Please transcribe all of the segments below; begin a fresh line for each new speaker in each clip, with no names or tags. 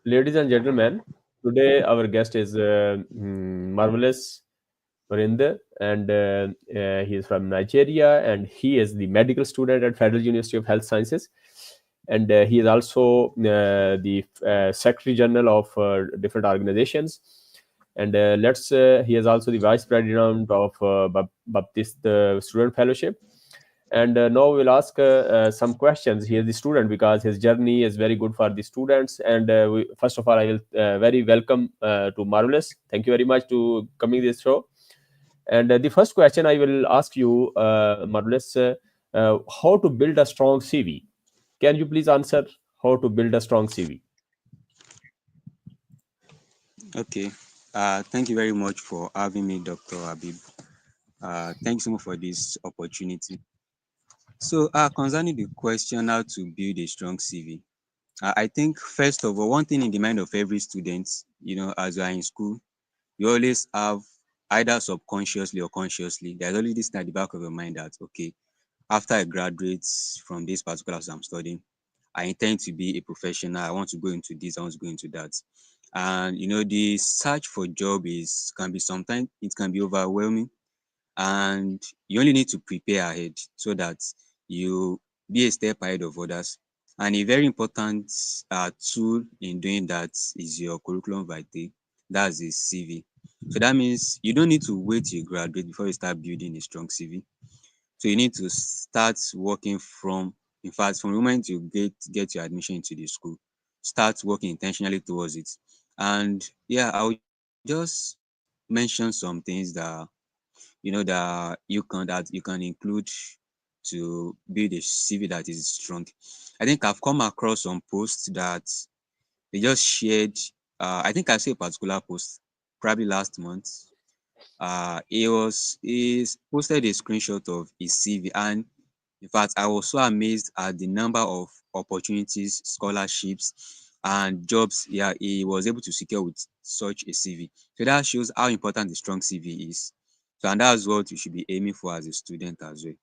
Ladies and gentlemen, today our guest is marvelous Varinder, and he is from Nigeria, and he is the medical student at Federal University of Health Sciences, and he is also the Secretary General of different organizations, and he is also the Vice President of Baptist Student Fellowship. And now we'll ask some questions. He is the student because his journey is very good for the students. And first of all, I will very welcome to Marvelous. Thank you very much to coming this show. And the first question I will ask you, Marvelous, how to build a strong CV? Can you please answer how to build a strong CV?
Okay. Thank you very much for having me, Dr. Habib. Thanks so much for this opportunity. So, concerning the question how to build a strong CV, I think first of all, one thing in the mind of every student, as you are in school, you always have either subconsciously or consciously, there's always this thing at the back of your mind that, okay, after I graduate from this particular course I'm studying, I intend to be a professional. I want to go into this, I want to go into that. And the search for job is can be sometimes it can be overwhelming, and you only need to prepare ahead so that you be a step ahead of others. And a very important tool in doing that is your curriculum vitae, that's the CV. So that means you don't need to wait till you graduate before you start building a strong CV. So you need to start working from, in fact, from the moment you get your admission into the school, start working intentionally towards it. And yeah, I'll just mention some things that you can include to build a CV that is strong. I think I've come across some posts that they just shared. I think I saw a particular post probably last month. He posted a screenshot of his CV, and in fact, I was so amazed at the number of opportunities, scholarships, and jobs he was able to secure with such a CV. So that shows how important the strong CV is. So, and that's what you should be aiming for as a student as well.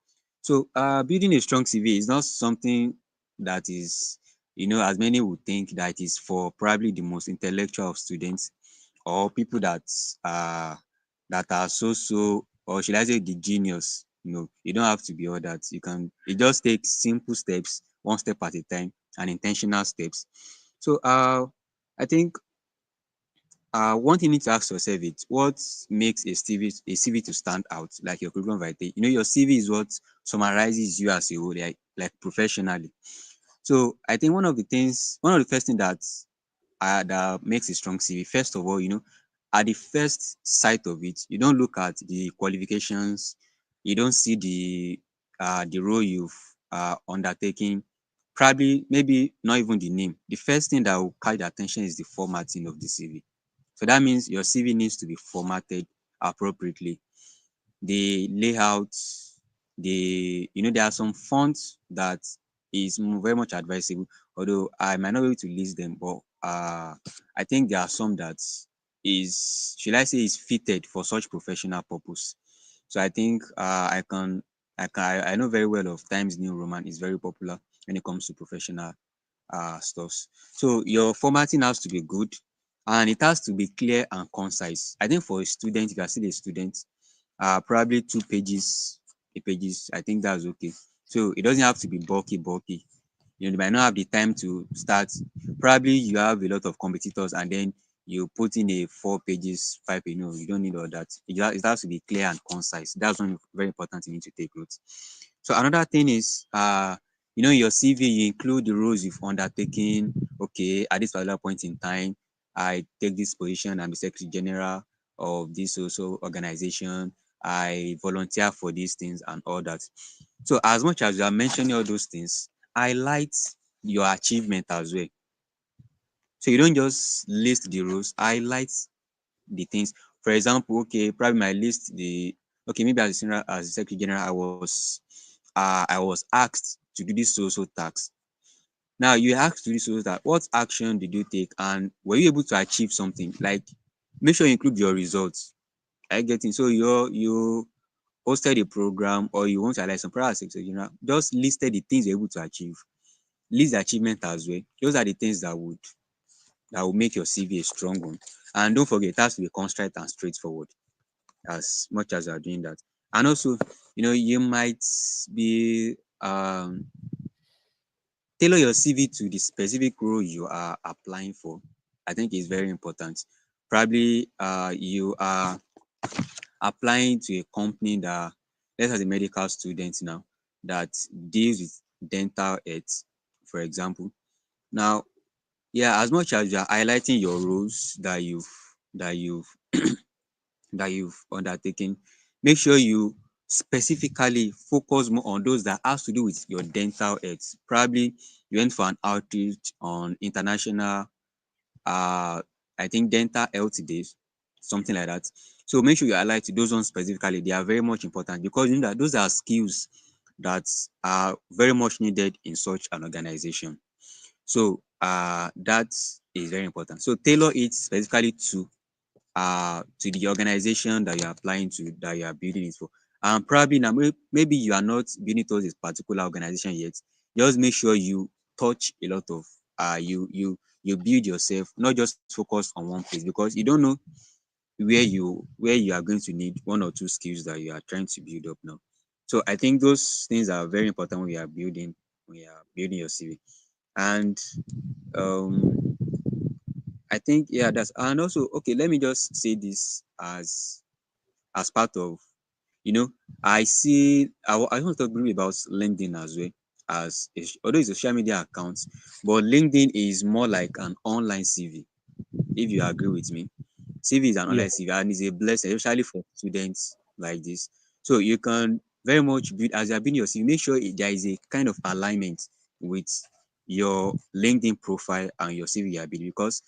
So, building a strong CV is not something that is, as many would think, that is for probably the most intellectual of students, or people that are so, or should I say the genius. You don't have to be all that. It just takes simple steps, one step at a time, and intentional steps. So I think one thing you need to ask yourself is what makes a CV to stand out, like your curriculum vitae. Your CV is what summarizes you as a whole, like professionally. So I think one of the first things that makes a strong CV. First of all, at the first sight of it, you don't look at the qualifications, you don't see the role you've undertaken, probably maybe not even the name. The first thing that will catch the attention is the formatting of the CV. So that means your CV needs to be formatted appropriately. The layout, there are some fonts that is very much advisable, although I might not be able to list them, but I think there are some that should I say, is fitted for such professional purpose. So I think I know very well of Times New Roman is very popular when it comes to professional stuffs. So your formatting has to be good, and it has to be clear and concise. I think for a student, if you are still a student, probably 2 pages, I think that's okay. So it doesn't have to be bulky. You might not have the time to start. Probably you have a lot of competitors, and then you put in a 4 pages, 5 pages. No, you don't need all that. It has to be clear and concise. That's one very important thing you need to take note. So another thing is, in your CV, you include the roles you've undertaken. Okay, at this particular point in time, I take this position. I'm the Secretary General of this social organization. I volunteer for these things and all that. So as much as you are mentioning all those things, highlight your achievement as well. So you don't just list the roles, highlight the things. For example, okay, probably my list the okay, maybe as a Secretary General, I was asked to do this social tax. Now you asked to do social tax. What action did you take, and were you able to achieve something? Like, make sure you include your results. I get it. So you hosted a program, or you want to highlight some prior Secretary General, just listed the things you're able to achieve. List the achievement as well. Those are the things that would that will make your CV a strong one. And don't forget, it has to be concise and straightforward as much as you are doing that. And also, you might be tailor your CV to the specific role you are applying for. I think it's very important. Probably you are applying to a company that, let's say a medical student now, that deals with dental health, for example. Now, yeah, as much as you are highlighting your roles that you've that you've undertaken, make sure you specifically focus more on those that has to do with your dental health. Probably you went for an outreach on international uh I think dental health days, something like that. So make sure you highlight those ones specifically. They are very much important because you know that those are skills that are very much needed in such an organization. So that is very important. So tailor it specifically to the organization that you're applying to, that you are building it for. And probably now maybe you are not building towards this particular organization yet. Just make sure you touch a lot of you build yourself, not just focus on one place, because you don't know where you are going to need one or two skills that you are trying to build up now. So I think those things are very important when you are building your CV. And um I think, yeah, that's, and also, okay, let me just say this as part of, you know I see, I want to talk briefly about LinkedIn as well. Although it's a social media account, but LinkedIn is more like an online CV, if you agree with me. CV is an
Yeah.
online CV and is a blessing, especially for students like this. So you can very much build, as you are building your CV, make sure there is a kind of alignment with your LinkedIn profile and your CV you are building. Because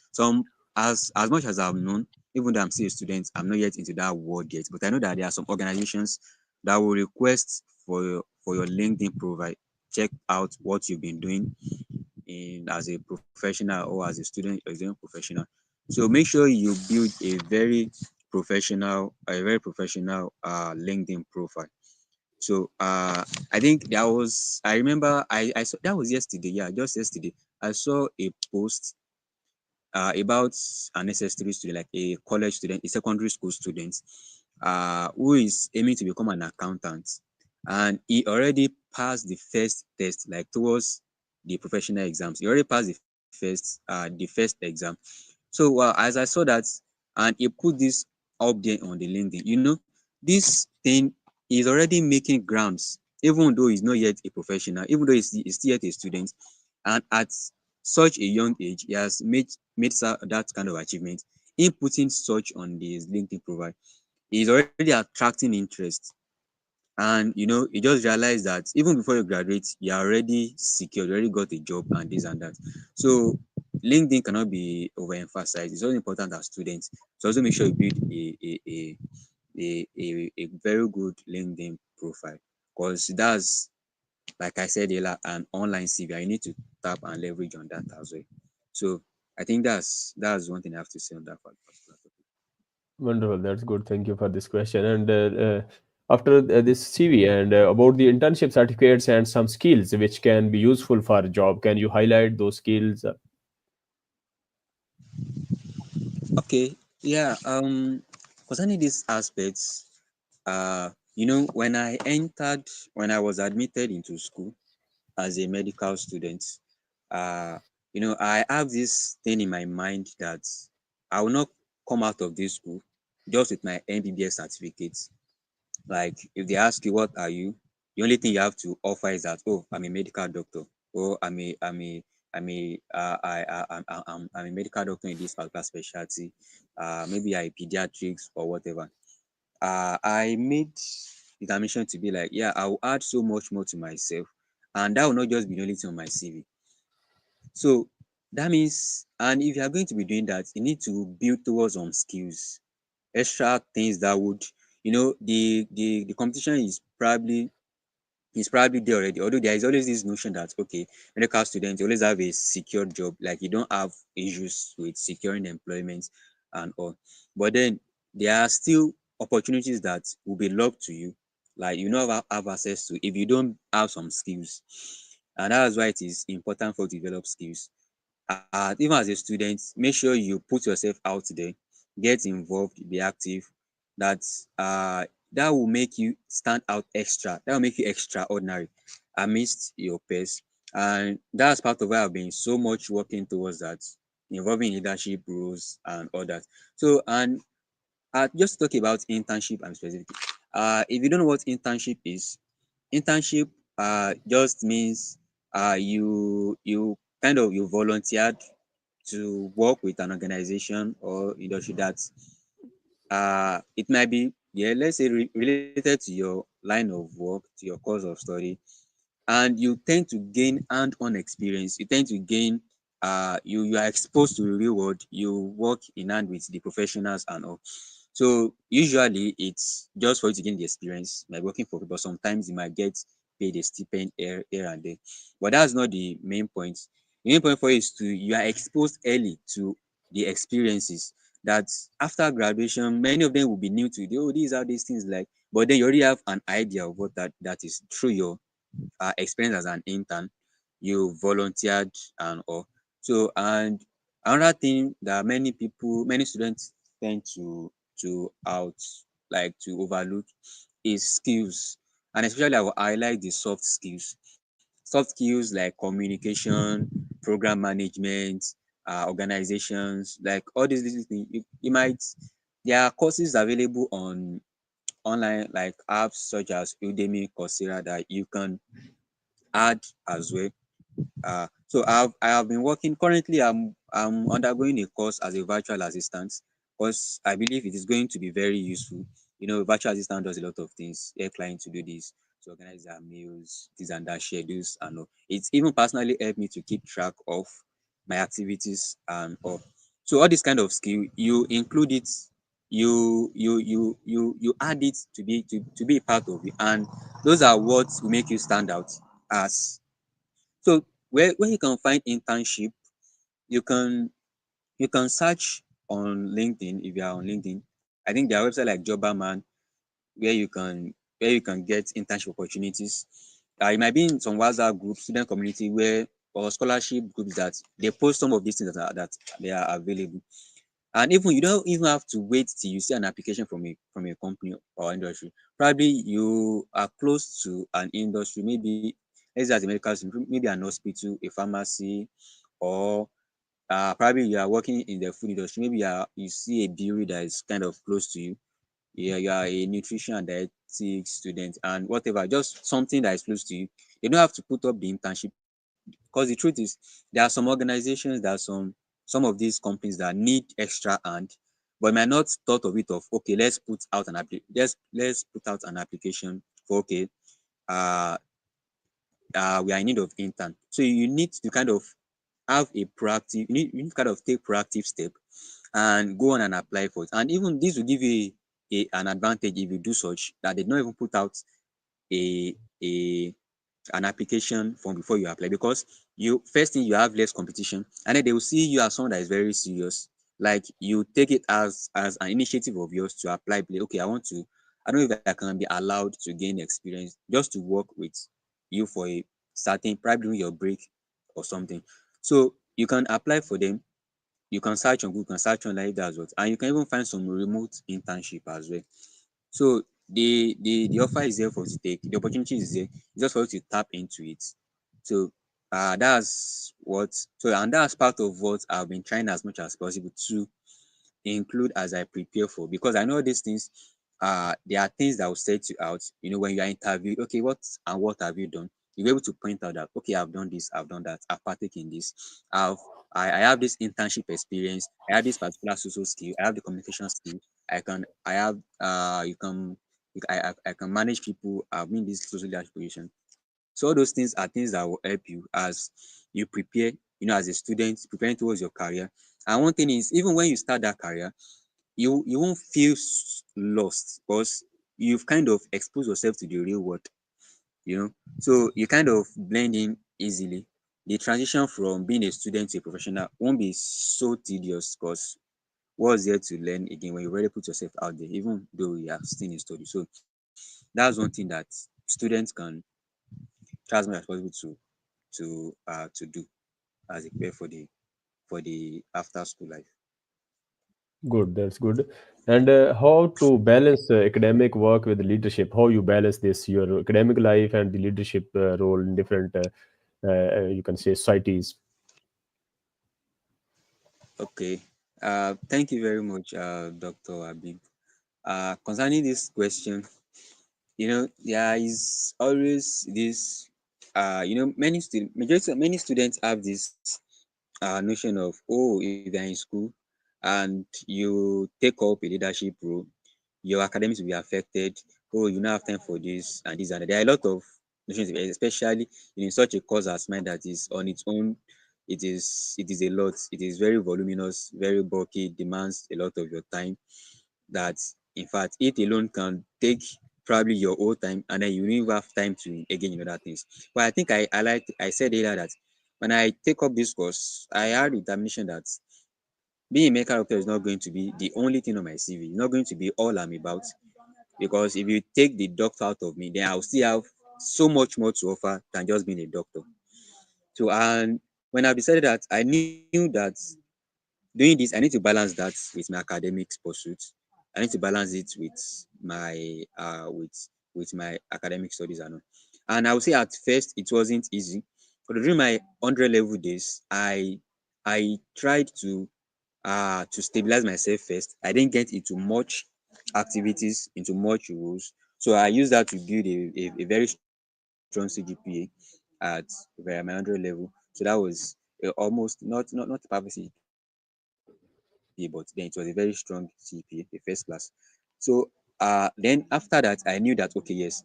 as much as I've known, even though I'm still a student, I'm not yet into that world yet. But I know that there are some organizations that will request for your LinkedIn profile, check out what you've been doing in as a professional or as a student or as a young professional. So make sure you build a very professional LinkedIn profile. So I think I remember I saw that was yesterday, yeah, just yesterday. I saw a post about an SS3 student, like a college student, a secondary school student, who is aiming to become an accountant. And he already passed the first test, like towards the professional exams. He already passed the first exam. So as I saw that, and he put this up there on the LinkedIn, this thing is already making grounds, even though he's not yet a professional, even though he's still yet a student. And at such a young age, he has made that kind of achievement. In putting such on his LinkedIn profile, he is already attracting interest. And you just realize that even before you graduate, you are already secured, you already got a job and this and that. So LinkedIn cannot be overemphasized. It's also important as students. So also make sure you build a very good LinkedIn profile, because that's, like I said earlier, an online CV. I need to tap and leverage on that as well. So I think that's one thing I have to say on that particular topic.
Wonderful. That's good. Thank you for this question. And after this CV and about the internship certificates and some skills which can be useful for a job, can you highlight those skills?
Okay, yeah. Concerning these aspects, when I was admitted into school as a medical student, uh, I have this thing in my mind that I will not come out of this school just with my MBBS certificate. Like, if they ask you what are you, the only thing you have to offer is that, oh, I'm a medical doctor, or I'm a medical doctor in this particular specialty. Maybe I pediatrics or whatever. I made determination to be like, yeah, I will add so much more to myself, and that will not just be the only thing on my CV. So that means, and if you are going to be doing that, you need to build towards some skills, extra things that would, the competition is probably there already. Although there is always this notion that, okay, medical students always have a secure job, like you don't have issues with securing employment and all. But then there are still opportunities that will be locked to you, like you don't have access to if you don't have some skills. And that's why it is important for you to develop skills. Even as a student, make sure you put yourself out there, get involved, be active. That uh, that will make you stand out extra. That will make you extraordinary amidst your peers. And that's part of why I've been so much working towards that, involving leadership roles and all that. So, and just talk about internship and specifically. If you don't know what internship is, internship just means you kind of you volunteered to work with an organization or industry that it might be, yeah, let's say related to your line of work, to your course of study, and you tend to gain hand-on experience. You tend to gain you are exposed to the real world. You work in hand with the professionals and all. So usually it's just for you to gain the experience by working for people. Sometimes you might get paid a stipend here and there, but that's not the main point. The main point for you is to you are exposed early to the experiences that after graduation many of them will be new to you. Oh, these are these things like, but then you already have an idea of what that is through your experience as an intern, you volunteered and all. So, and another thing that many students tend to out like to overlook is skills, and especially I will highlight the soft skills. Soft skills like communication, program management, organizations, like all these little things. You might there are courses available on online like apps such as Udemy, Coursera that you can add as well. I have been working currently. I'm undergoing a course as a virtual assistant because I believe it is going to be very useful. You know, virtual assistant does a lot of things. Help clients to do this, to organize their meals, this and that schedules, and all. It's even personally helped me to keep track of my activities and all. So all this kind of skill, you include it, you add it to be a part of it, and those are what will make you stand out as. So where you can find internship, you can you can search on LinkedIn if you are on LinkedIn. I think there are websites like Jobberman where you can get internship opportunities. It might be in some WhatsApp groups, student community where or scholarship groups that they post some of these things that they are available. And even you don't even have to wait till you see an application from a company or industry. Probably you are close to an industry, maybe let's say as a medical student, maybe an hospital, a pharmacy, or probably you are working in the food industry. Maybe you see a brewery that is kind of close to you. Yeah, you are a nutrition and dietetics student and whatever, just something that is close to you. You don't have to put up the internship because the truth is there are some organizations, there are some of these companies that need extra hand, but might not thought of it of okay, let's put out an application for okay, uh, we are in need of intern. So you need to kind of have a proactive, you need to kind of take proactive step and go on and apply for it. And even this will give you an advantage if you do such that they don't even put out a a an application form before you apply because you first thing you have less competition and then they will see you as someone that is very serious. Like you take it as an initiative of yours to apply. Okay, I don't know if I can be allowed to gain experience just to work with you for a certain probably during your break or something. So you can apply for them, you can search on Google, you can search online if that's what, and you can even find some remote internship as well. So the offer is there for you to take, the opportunity is there, it's just for you to tap into it. So that's what so and that's part of what I've been trying as much as possible to include as I prepare for because I know these things there are things that will set you out. You know, when you are interviewed, okay, what have you done? You'll be able to point out that okay, I've done this, I've done that, I've partaken in this, I've I have this internship experience, I have this particular social skill, I have the communication skill, I have I can manage people, I've been in this social leadership position. So all those things are things that will help you as you prepare, you know, as a student preparing towards your career. And one thing is even when you start that career, you won't feel lost because you've kind of exposed yourself to the real world, you know. So you kind of blend in easily. The transition from being a student to a professional won't be so tedious because what's there to learn again when you already put yourself out there, even though you are still in study. So that's one thing that students can try as much as possible to do as they prepare for the for the after school life.
Good, that's good. And how to balance academic work with leadership? How you balance this, your academic life and the leadership role in different, you can say, societies?
Okay. Thank you very much, Dr. Abib. Concerning this question, there is always this, many students have this notion of, oh, if you're in school and you take up a leadership role, your academics will be affected. Oh, you now have time for this and this and that. There are a lot of notions, especially in such a course as mine that is on its own. It is a lot. It is very voluminous, very bulky, demands a lot of your time. That in fact, it alone can take probably your whole time, and then you don't even have time to again in other things. But I think I said earlier that when I take up this course, I had determination that being a medical doctor is not going to be the only thing on my CV. It's not going to be all I'm about. Because if you take the doctor out of me, then I'll still have so much more to offer than just being a doctor. So, and when I decided that, I knew that doing this, I need to balance that with my academic pursuits. I need to balance it with my academic studies and all. And I would say at first it wasn't easy. But during my 100 level days, I tried to stabilize myself first. I didn't get into much activities, into much rules. So I used that to build a very strong CGPA at my 100 level. So that was almost not a perfect CGPA, but then it was a very strong CGPA, a first class. So then after that, I knew that okay, yes,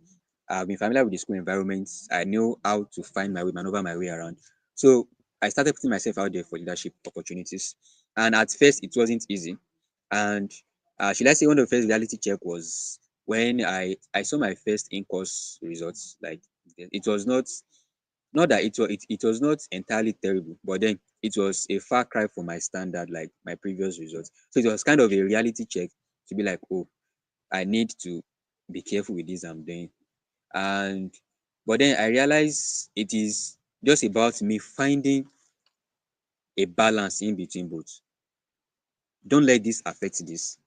I've been familiar with the school environment. I knew how to find my way, maneuver my way around. So I started putting myself out there for leadership opportunities. And at first, it wasn't easy. And should I say one of the first reality check was when I saw my first in course results. Like it was not that it was not entirely terrible, but then it was a far cry from my standard, like my previous results. So it was kind of a reality check to be like, oh, I need to be careful with this I'm doing. And but then I realized it is just about me finding a balance in between both. Don't let this affect this,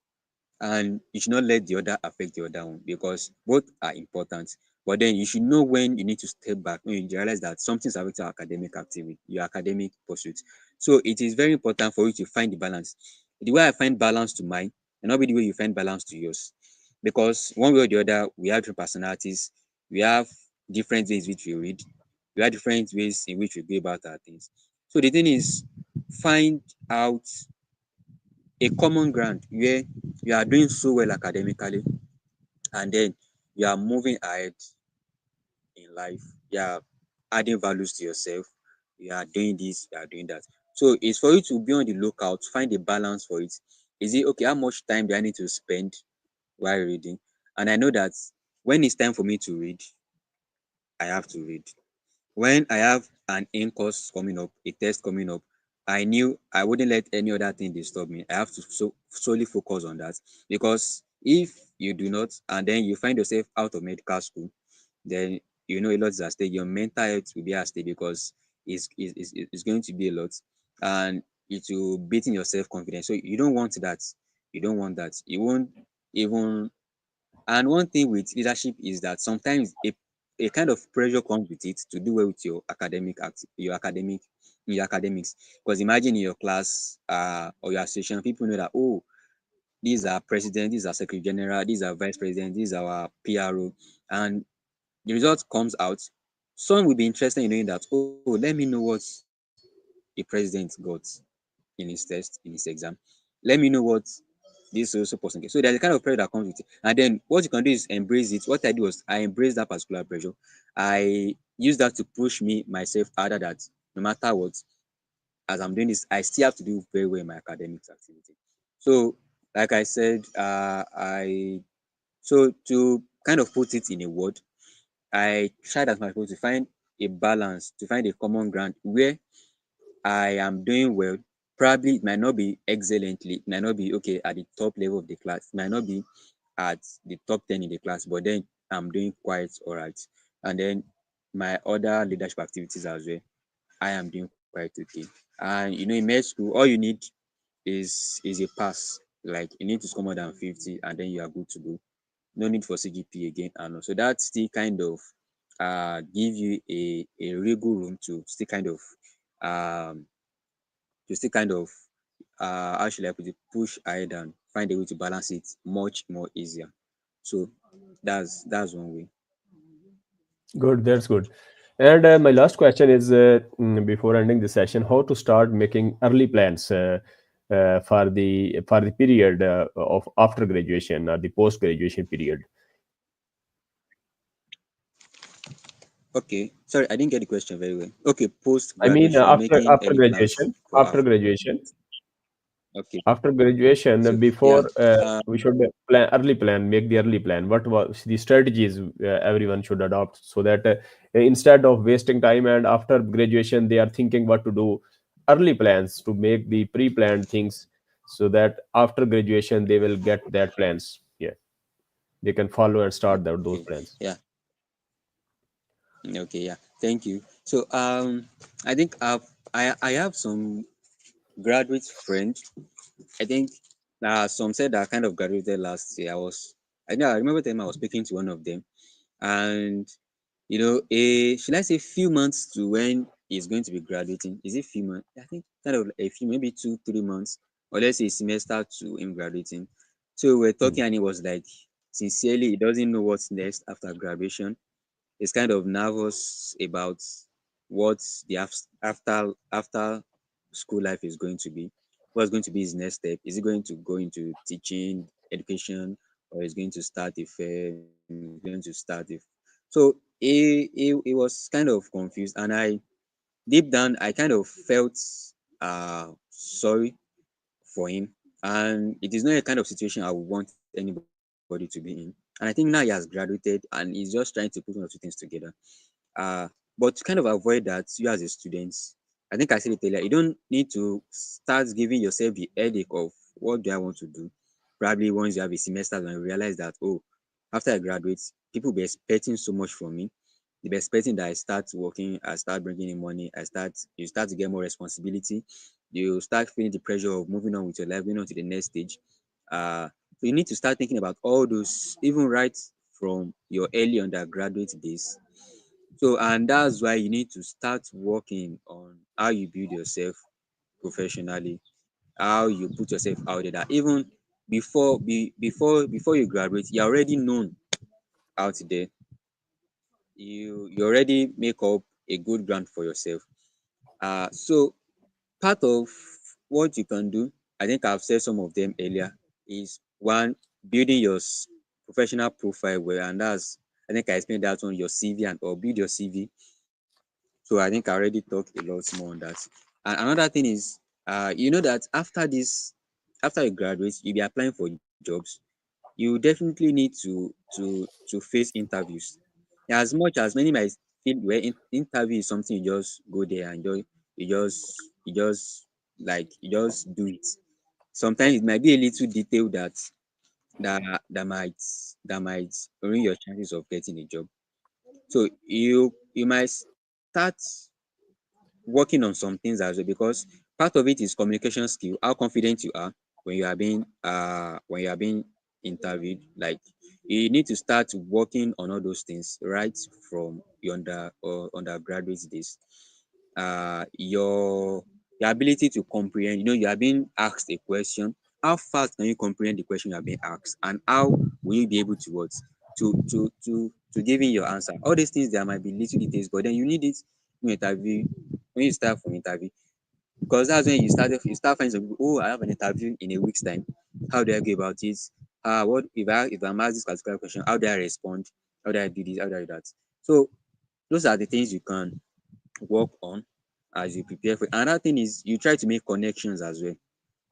and you should not let the other affect the other one, because both are important. But then you should know when you need to step back, when you realize that something's affecting your academic activity, your academic pursuits. So it is very important for you to find the balance. The way I find balance to mine and not be the way you find balance to yours. Because one way or the other, we have different personalities, we have different ways in which we read, we have different ways in which we go about our things. So the thing is, find out a common ground where you are doing so well academically, and then you are moving ahead in life. You are adding values to yourself. You are doing this, you are doing that. So it's for you to be on the lookout, find a balance for it. Is it okay? How much time do I need to spend while reading? And I know that when it's time for me to read, I have to read. When I have an in course coming up, a test coming up, I knew I wouldn't let any other thing disturb me. I have to solely focus on that, because if you do not, and then you find yourself out of medical school, then you know a lot is at stake. Your mental health will be at stake, because it's going to be a lot, and it will beating your self confidence. So you don't want that. You don't want that. You won't even. And one thing with leadership is that sometimes a kind of pressure comes with it to do well with your academics. Because imagine in your class or your association, people know that, oh, these are president, these are secretary general, these are vice president, these are our PRO, and the result comes out. Some will be interested in knowing that, oh, let me know what the president got in his test, in his exam. Let me know what this also person get. So there's a kind of pressure that comes with it. And then what you can do is embrace it. What I do was I embraced that particular pressure. I use that to push me myself harder, that no matter what, as I'm doing this, I still have to do very well in my academics activity. So, like I said, I so to kind of put it in a word, I tried as much as possible to find a balance, to find a common ground where I am doing well. Probably it might not be excellently, it might not be okay at the top level of the class, it might not be at the top 10 in the class, but then I'm doing quite all right. And then my other leadership activities as well, I am doing quite quite okay. And in med school, all you need is a pass. Like you need to score more than 50, and then you are good to go. No need for CGP again. And so that still kind of give you a wiggle room um to still kind of how should I put it, push ahead and find a way to balance it much more easier. So that's one way.
Good, that's good. And my last question is, before ending the session, how to start making early plans for the period of after graduation or the post graduation period.
Okay, sorry, I didn't get the question very well. Okay, post
I mean,
graduation, making
after
early plans
graduation,
for
after
after.
graduation,
Okay,
after graduation,
so yeah,
before we should make the early plan. What was the strategies everyone should adopt so that instead of wasting time and after graduation they are thinking what to do, early plans to make the pre-planned things so that after graduation they will get that plans. Yeah, they can follow and start those
okay,
plans.
yeah, okay, yeah. Thank you. So I think I have some graduate friends. I think some said that I kind of graduated last year. I know I remember the time I was speaking to one of them, and a should I say few months to when he's going to be graduating. Is it few months? I think kind of a few, maybe 2 3 months, or let's say a semester to him graduating. So we're talking,
Mm.
and he was like, sincerely, he doesn't know what's next after graduation. He's kind of nervous about what the after school life is going to be. What's going to be his next step? Is he going to go into teaching, education, or is going to start a firm? Is going to start a so he was kind of confused, and I deep down I kind of felt sorry for him. And it is not a kind of situation I would want anybody to be in. And I think now he has graduated and he's just trying to put one or two things together. Uh, but to kind of avoid that, you as a student, I think I said it earlier, you don't need to start giving yourself the headache of what do I want to do. Probably once you have a semester and you realize that, oh, after I graduate, people be expecting so much from me. They be expecting that I start working, I start bringing in money, you start to get more responsibility. You start feeling the pressure of moving on with your life, moving on to the next stage. So you need to start thinking about all those, even right from your early undergraduate days. So, and that's why you need to start working on how you build yourself professionally, how you put yourself out there. That even before you graduate, you're already known out there. You already make up a good ground for yourself. So part of what you can do, I think I've said some of them earlier, is one, building your professional profile well, and that's I think I explained that on your CV and or build your CV. So I think I already talked a lot more on that. And another thing is, you know that after you graduate, you'll be applying for jobs. You definitely need to face interviews. As much as many might feel where interview is something you just go there and you just do it. Sometimes it might be a little detail that that might that might ruin your chances of getting a job. So you might start working on some things as well, because part of it is communication skill, how confident you are when you are being interviewed. Like you need to start working on all those things right from your undergraduate days. Your ability to comprehend, you are being asked a question, how fast can you comprehend the question you are being asked, and how will you be able to what to give in your answer. All these things, there might be little details, but then you need it when interview when you start from interview, because that's when you start finding some people. Oh, I have an interview in a week's time. How do I go about it? What if I'm asked this particular question? How do I respond? How do I do this? How do I do that? So those are the things you can work on as you prepare for. Another thing is you try to make connections as well.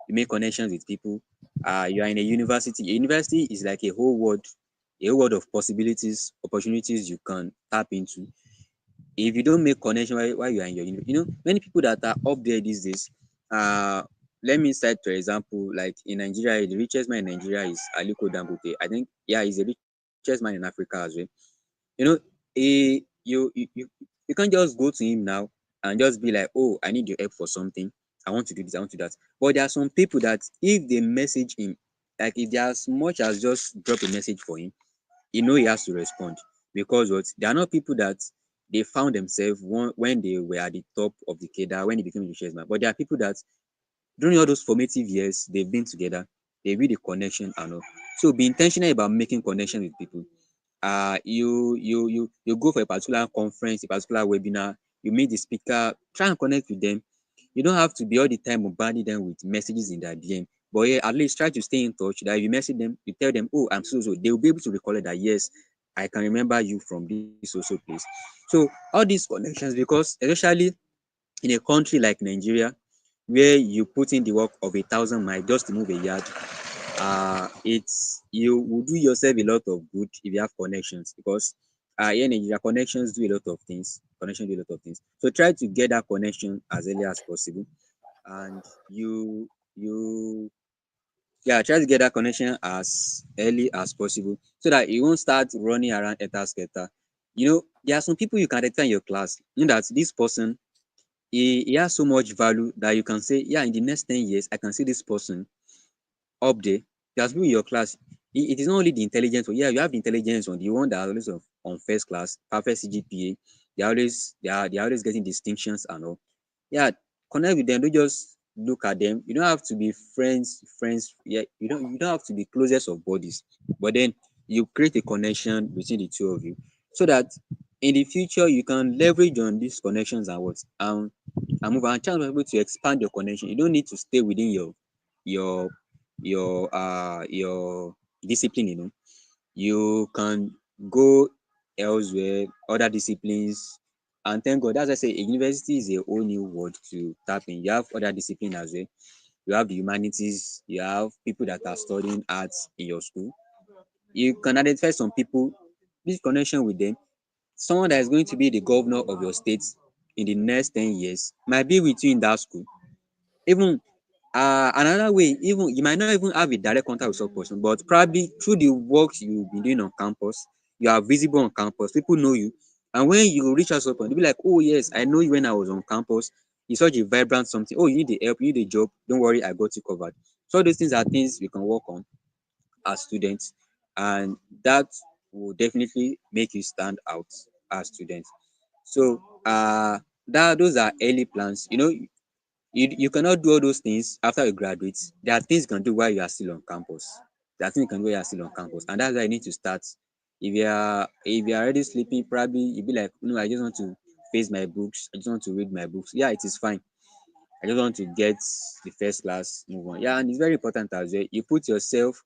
You make connections with people. You are in a university. A university is like a whole world of possibilities, opportunities you can tap into. If you don't make connection while you are in your many people that are up there these days. uh Let me cite for example, like in Nigeria, the richest man in Nigeria is Aliko Dangote. I think, yeah, he's the richest man in Africa as well. you know he you can't just go to him now and just be like, oh, I need your help for something. I want to do this, I want to do that. But there are some people that if they message him, like if they as much as just drop a message for him, he know he has to respond. Because what, they are not people that they found themselves when they were at the top of the cadre, when they became the richest man. But there are people that during all those formative years they've been together, they build a connection and all. So be intentional about making connection with people. You go for a particular conference, a particular webinar, you meet the speaker, try and connect with them. You don't have to be all the time bombarding them with messages in their DM, but yeah, at least try to stay in touch. That if you message them, you tell them, oh, I'm so so, they will be able to recall it that yes, I can remember you from this also place. So all these connections, because especially in a country like Nigeria, where you put in the work of 1,000 miles just to move a yard, it's you will do yourself a lot of good if you have connections, because here in Nigeria, connections do a lot of things. Connection do a lot of things. So try to get that connection as early as possible, and you yeah, try to get that connection as early as possible so that you won't start running around eta skelter. There are some people you can identify in your class. You know that this person, he has so much value that you can say, yeah, in the next 10 years, I can see this person up there. There's people in your class. It is not only the intelligence, but yeah, you have the intelligence on the one that are always on first class, perfect CGPA. They are always getting distinctions and all. Yeah, connect with them. Don't just look at them. You don't have to be friends. Yeah, you don't have to be closest of bodies. But then you create a connection between the two of you, so that in the future you can leverage on these connections and move and chance able to expand your connection. You don't need to stay within your your discipline. You can go elsewhere, other disciplines. And thank God, as I say, a university is a whole new world to tap in. You have other discipline as well. You have the humanities, you have people that are studying arts in your school. You can identify some people, this connection with them. Someone that is going to be the governor of your state in the next 10 years might be with you in that school. Even another way, even you might not even have a direct contact with such person, but probably through the works you've been doing on campus, you are visible on campus, people know you. And when you reach out to someone, they'll be like, oh yes, I know you when I was on campus. It's such a vibrant something. Oh, you need the help, you need a job. Don't worry, I got you covered. So those things are things we can work on as students, and that will definitely make you stand out as students. So that those are early plans. You cannot do all those things after you graduate. There are things you can do while you are still on campus. There are things you can do while you are still on campus, and that's why you need to start. If you are already sleeping, probably you'll be like, no, I just want to face my books. I just want to read my books. Yeah, it is fine. I just want to get the first class, move on. Yeah, and it's very important as well. You put yourself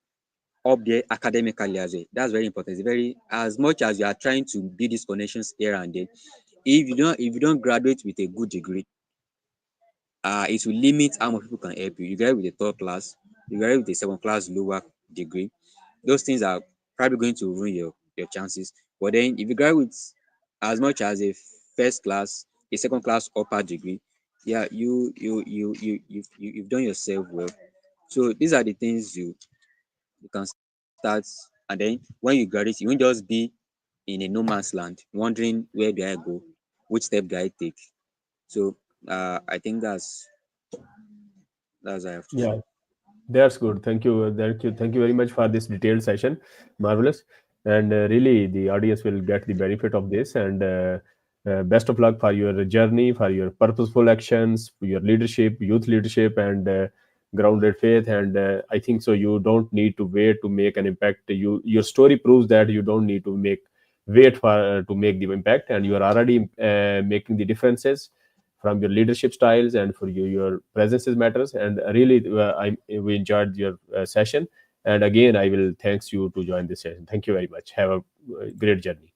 up there academically as well. That's very important. It's very, as much as you are trying to build these connections here and there. If you don't graduate with a good degree, it will limit how much people can help you. You graduate with a third class, you graduate with a second class lower degree. Those things are probably going to ruin your chances. But then if you graduate with as much as a first class, a second class upper degree, yeah, you've done yourself well. So these are the things you can start, and then when you graduate, you won't just be in a no man's land wondering where do I go, which step do I take. So I think that's I have to
Yeah,
say.
that's good. Thank you very much for this detailed session. Marvelous, and really, the audience will get the benefit of this. And best of luck for your journey, for your purposeful actions, for your leadership, youth leadership, and grounded faith. And I think so. You don't need to wait to make an impact. Your story proves that you don't need to wait for to make the impact, and you are already making the differences from your leadership styles, and for your presences matters. And really, we enjoyed your session. And again, I will thanks you to join this session. Thank you very much. Have a great journey.